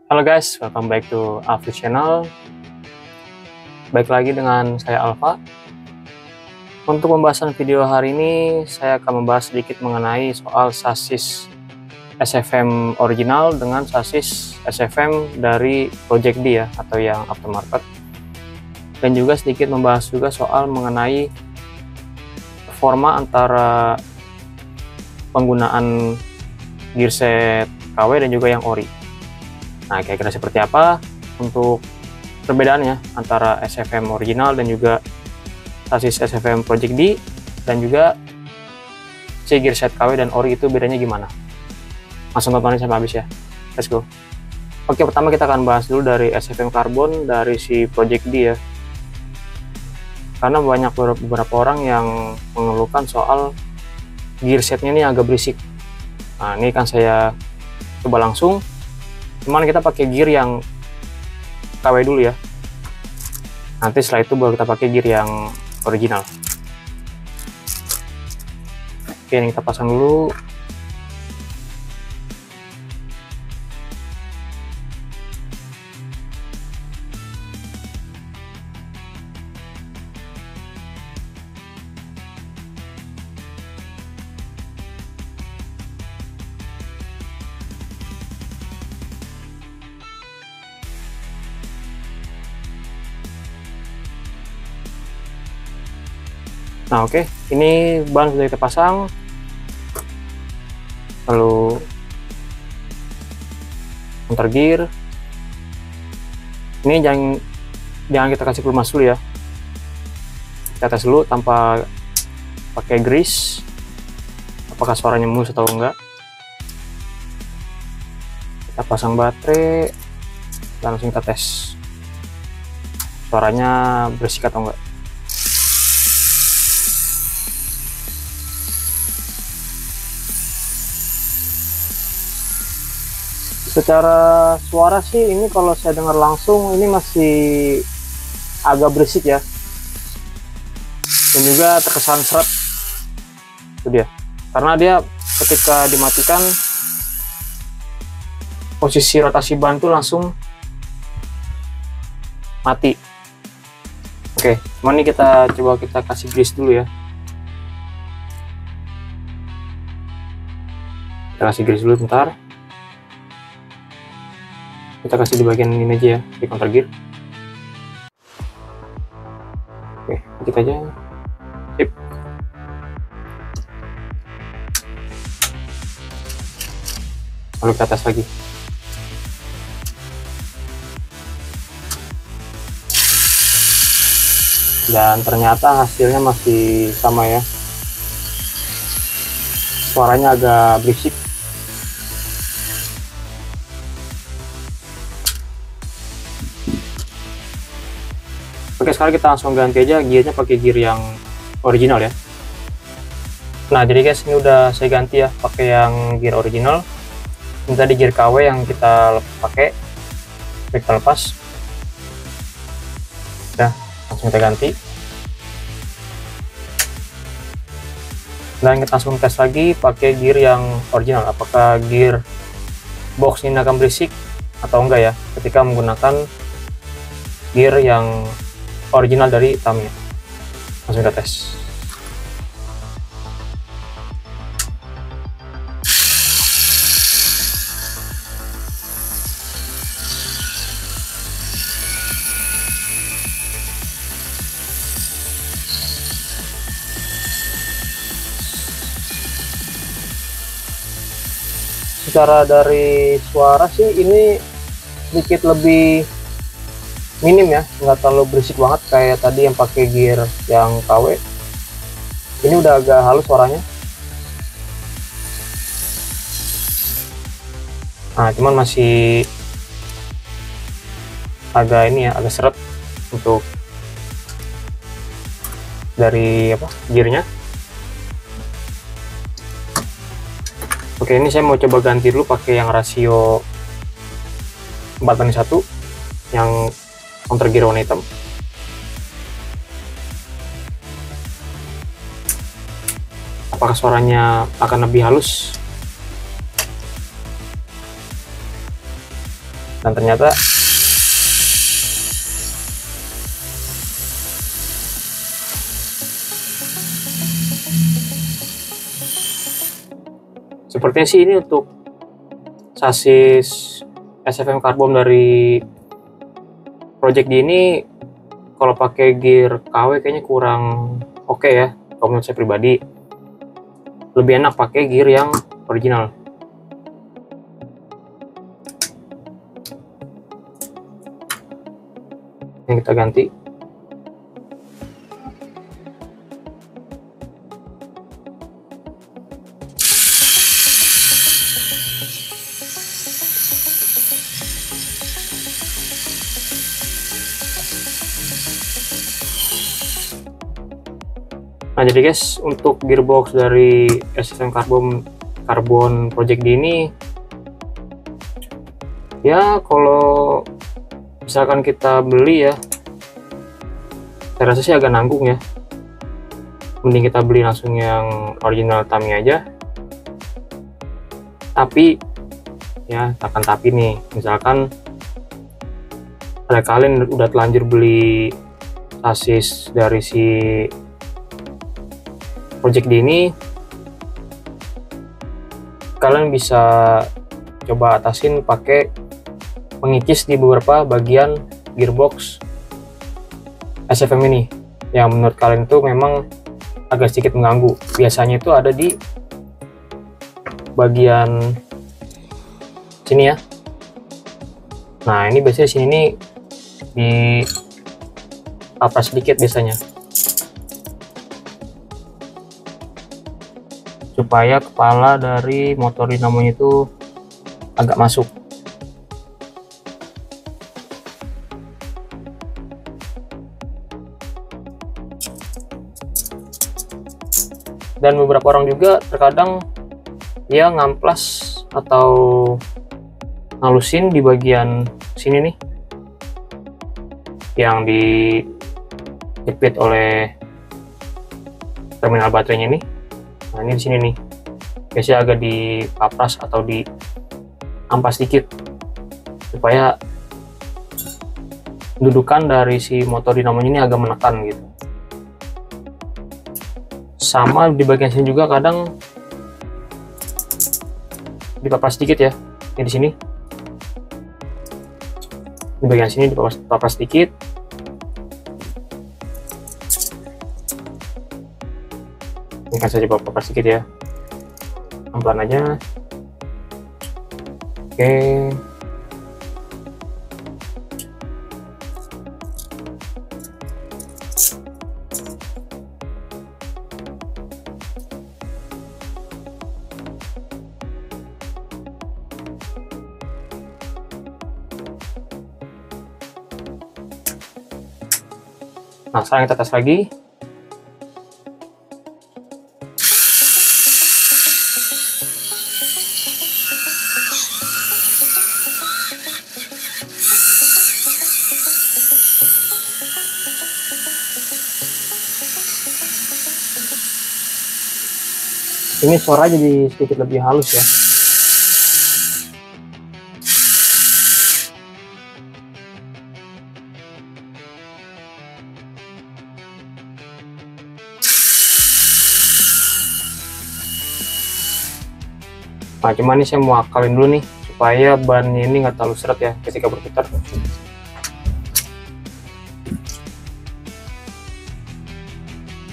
Halo guys, welcome back to Alpha Channel. Baik lagi dengan saya Alpha. Untuk pembahasan video hari ini, saya akan membahas sedikit mengenai soal sasis SFM original dengan sasis SFM dari Project D ya, atau yang aftermarket. Dan juga sedikit membahas juga soal mengenai performa antara penggunaan gearset KW dan juga yang ori. Nah, kira-kira seperti apa untuk perbedaannya antara SFM original dan juga sasis SFM Project D, dan juga si gearset KW dan ori itu bedanya gimana? Langsung tontonin sampai habis ya. Let's go. Oke, pertama kita akan bahas dulu dari SFM Carbon dari si Project D ya. Karena banyak beberapa orang yang mengeluhkan soal gearsetnya ini agak berisik. Nah, ini kan saya coba langsung. Cuman kita pakai gear yang KW dulu ya. Nanti setelah itu baru kita pakai gear yang original. Oke, ini kita pasang dulu. Nah, oke, ini ban sudah kita pasang. Lalu muter gear. Ini jangan kita kasih pelumas dulu ya. Kita tes dulu tanpa pakai grease, apakah suaranya mulus atau enggak. Kita pasang baterai dan langsung kita tes suaranya berisik atau enggak. Secara suara sih ini kalau saya dengar langsung ini masih agak berisik ya, dan juga terkesan seret. Itu dia, karena dia ketika dimatikan posisi rotasi ban itu langsung mati. Oke, cuman ini kita coba kita kasih grease dulu ya. Kita kasih grease dulu bentar. Kita kasih di bagian ini aja ya, di counter gear. Oke, dikit aja. Sip. Lalu kita tes lagi. Dan ternyata hasilnya masih sama ya. Suaranya agak berisik. Oke, sekarang kita langsung ganti aja gearnya pakai gear yang original ya. Nah, jadi guys, ini udah saya ganti ya pakai yang gear original. Ini tadi gear KW yang kita pakai, kita lepas. Udah, langsung kita ganti. Dan kita langsung tes lagi pakai gear yang original, apakah gear box ini akan berisik atau enggak ya ketika menggunakan gear yang original dari Tamiya. Langsung kita tes. Secara dari suara sih ini sedikit lebih minim ya, nggak terlalu berisik banget kayak tadi yang pakai gear yang KW. Ini udah agak halus suaranya. Nah, cuman masih agak ini ya, agak seret untuk dari apa gearnya. Oke, ini saya mau coba ganti dulu pakai yang rasio 4:1 yang counter gear warna hitam. Apakah suaranya akan lebih halus? Dan ternyata sepertinya sih ini untuk sasis SFM karbon dari Project D ini kalau pakai gear KW kayaknya kurang oke ya. Kalau menurut saya pribadi lebih enak pakai gear yang original. Yang kita ganti. Nah jadi guys, untuk gearbox dari SFM Carbon Project D ini ya kalau misalkan kita beli ya, saya rasa sih agak nanggung ya. Mending kita beli langsung yang original Tamiya aja. Tapi ya takkan tapi nih, misalkan ada kalian udah telanjur beli sasis dari si Project D ini, kalian bisa coba atasin pakai mengikis di beberapa bagian gearbox SFM ini yang menurut kalian itu memang agak sedikit mengganggu. Biasanya itu ada di bagian sini ya. Nah ini biasanya sini nih di papras sedikit biasanya, supaya kepala dari motor dinamonya itu agak masuk. Dan beberapa orang juga terkadang dia ngamplas atau ngalusin di bagian sini nih yang dijepit oleh terminal baterainya ini. Nah ini di sini nih biasanya agak dipapras atau diampas sedikit supaya dudukan dari si motor dinamonya ini agak menekan gitu. Sama di bagian sini juga kadang dipapras sedikit ya. Ini di sini, di bagian sini dipapras sedikit. Ini kan saya coba papras sedikit ya, pelan-pelan aja. Oke. Nah, sekarang kita tes lagi. Ini suara jadi sedikit lebih halus ya. Nah, cuman ini saya mau akalin dulu nih supaya bannya ini nggak terlalu seret ya ketika berputar.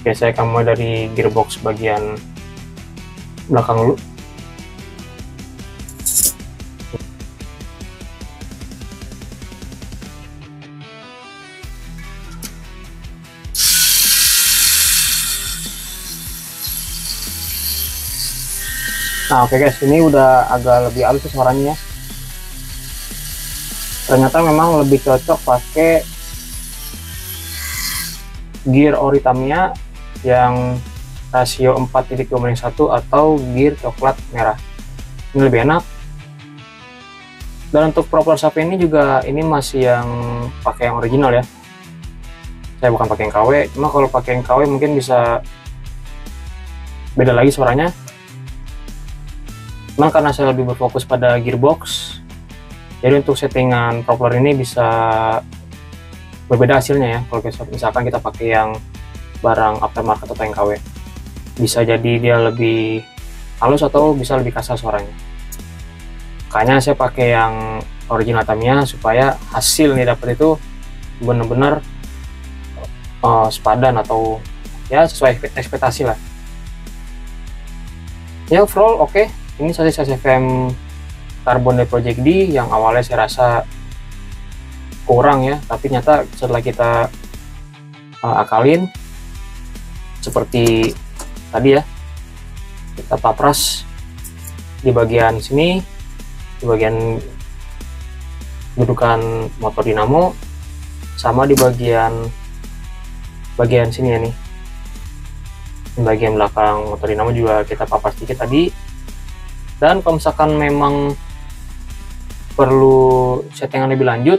Oke, saya akan mulai dari gearbox bagian belakang dulu. Nah oke guys, ini udah agak lebih halus suaranya ya. Ternyata memang lebih cocok pakai gear ori Tamiya yang rasio 4.2:1 atau gear coklat merah. Ini lebih enak. Dan untuk propeller shaft ini juga ini masih yang pakai yang original ya. Saya bukan pakai yang KW, cuma kalau pakai yang KW mungkin bisa beda lagi suaranya. Cuman karena saya lebih berfokus pada gearbox, Jadi untuk settingan propeller ini bisa berbeda hasilnya ya. Kalau misalkan kita pakai yang barang aftermarket atau yang KW, bisa jadi dia lebih halus atau bisa lebih kasar suaranya. Makanya saya pakai yang original Tamiya supaya hasil nih dapat itu benar-benar sepadan atau ya sesuai ekspektasi lah. Ya overall oke. Ini sasis SFM Carbon dari Project D yang awalnya saya rasa kurang ya, tapi ternyata setelah kita akalin seperti tadi ya, kita papras di bagian sini, di bagian dudukan motor dinamo, sama di bagian sini ya nih, di bagian belakang motor dinamo juga kita papras sedikit tadi. Dan kalau misalkan memang perlu settingan lebih lanjut,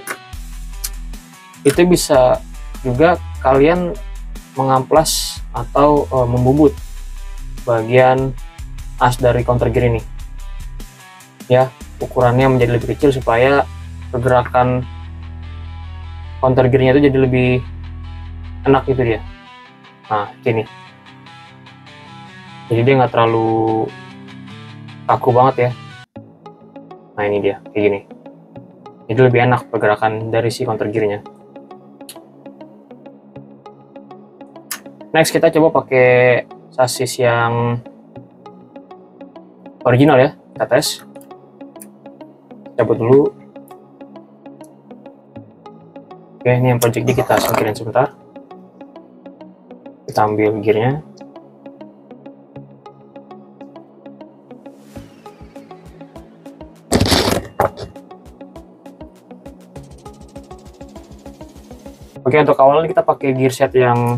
itu bisa juga kalian mengamplas atau membubut bagian as dari counter gear ini ya, ukurannya menjadi lebih kecil supaya pergerakan counter gearnya itu jadi lebih enak gitu dia. Nah gini, jadi dia nggak terlalu kaku banget ya. Nah ini dia kayak gini, jadi lebih enak pergerakan dari si counter gearnya. Next kita coba pakai sasis yang original ya, kita tes. Cabut dulu. Oke, ini yang Project D kita singkirin sebentar. Kita ambil gearnya. Oke, untuk awalnya kita pakai gear set yang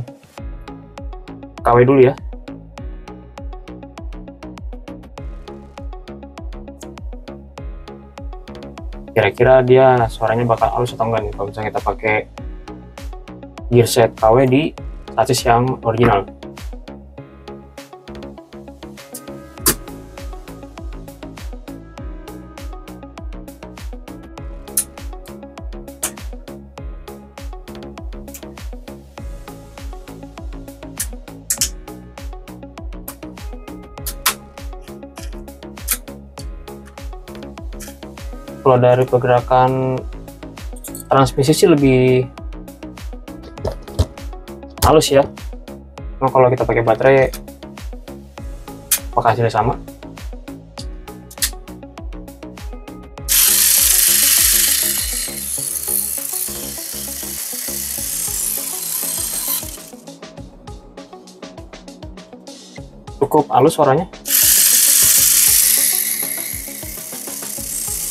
KW dulu ya. Kira-kira dia suaranya bakal halus atau enggak nih kalau misalnya kita pakai gear set KW di sasis yang original. Kalau dari pergerakan transmisi sih lebih halus ya. Nah, kalau kita pakai baterai apakah hasilnya sama? Cukup halus suaranya.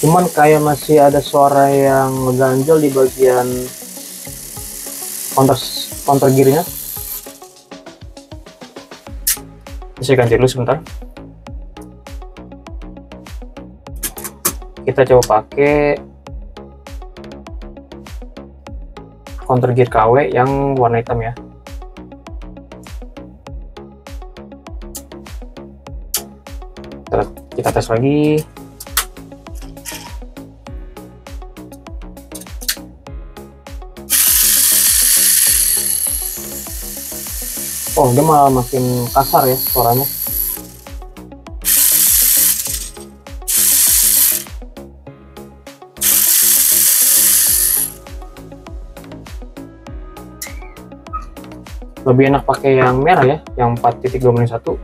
Cuman kayak masih ada suara yang ngeganjel di bagian counter gearnya. Saya ganti dulu sebentar. Kita coba pakai counter gear KW yang warna hitam ya. Kita tes lagi. Oh, dia malah makin kasar ya suaranya. Lebih enak pakai yang merah ya, yang 4.2-1.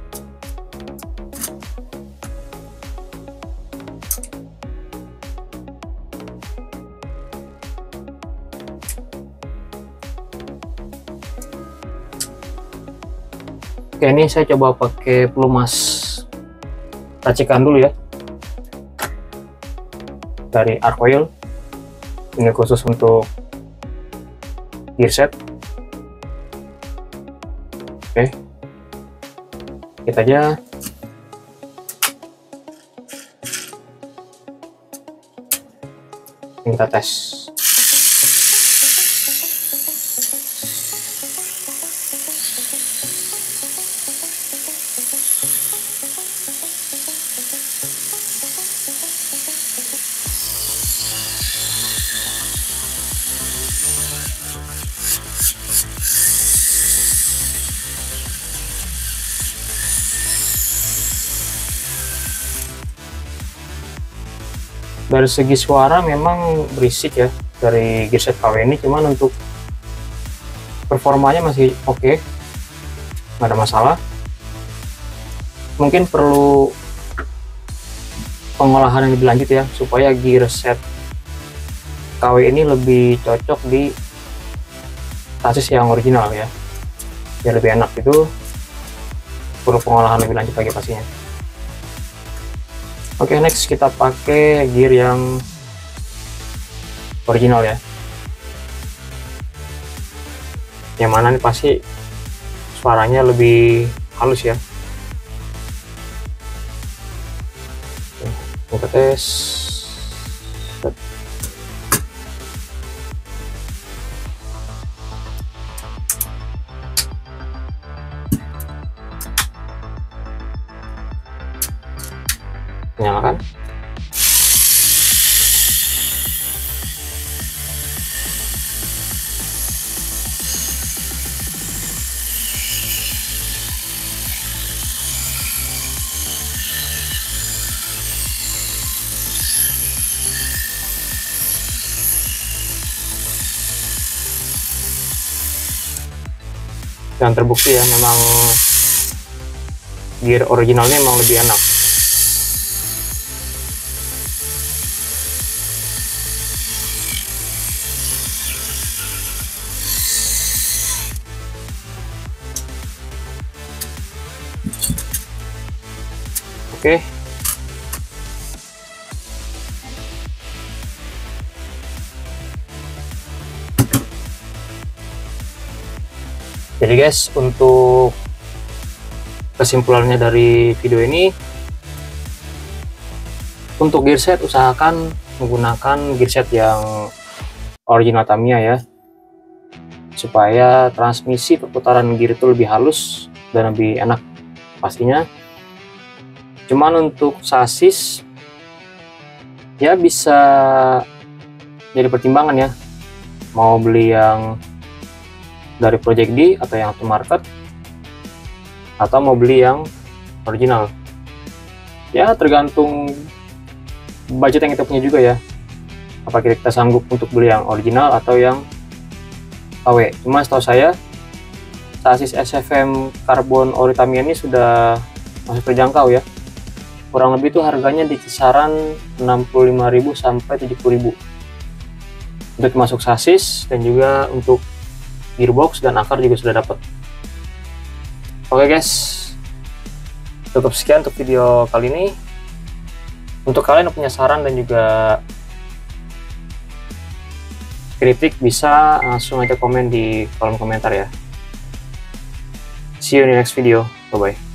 Oke, ini saya coba pakai pelumas racikan dulu ya, dari Arcoil. Ini khusus untuk gear set. Oke, kita aja. Ini kita tes. Dari segi suara memang berisik ya dari gearset KW ini, cuman untuk performanya masih oke, nggak ada masalah. Mungkin perlu pengolahan yang lebih lanjut ya, supaya gearset KW ini lebih cocok di sasis yang original ya, biar lebih enak. Itu perlu pengolahan lebih lanjut lagi pastinya. Oke, next kita pakai gear yang original ya, yang mana nih pasti suaranya lebih halus ya. Oke, kita tes. Nyalakan. Dan terbukti ya, memang gear originalnya memang lebih enak. Oke, jadi guys, untuk kesimpulannya dari video ini, untuk gearset usahakan menggunakan gearset yang original Tamiya ya, supaya transmisi perputaran gear itu lebih halus dan lebih enak pastinya. Cuman untuk sasis ya bisa jadi pertimbangan ya, mau beli yang dari Project D atau yang aftermarket, atau mau beli yang original. Ya tergantung budget yang kita punya juga ya, apakah kita sanggup untuk beli yang original atau yang KW. Cuma setahu saya sasis SFM karbon ori Tamiya ini sudah masih terjangkau ya, kurang lebih tuh harganya di kisaran 65.000 sampai 70.000 untuk masuk sasis, dan juga untuk gearbox dan akar juga sudah dapat. Oke guys, cukup sekian untuk video kali ini. Untuk kalian yang punya saran dan juga kritik, bisa langsung aja komen di kolom komentar ya. See you in the next video, bye bye.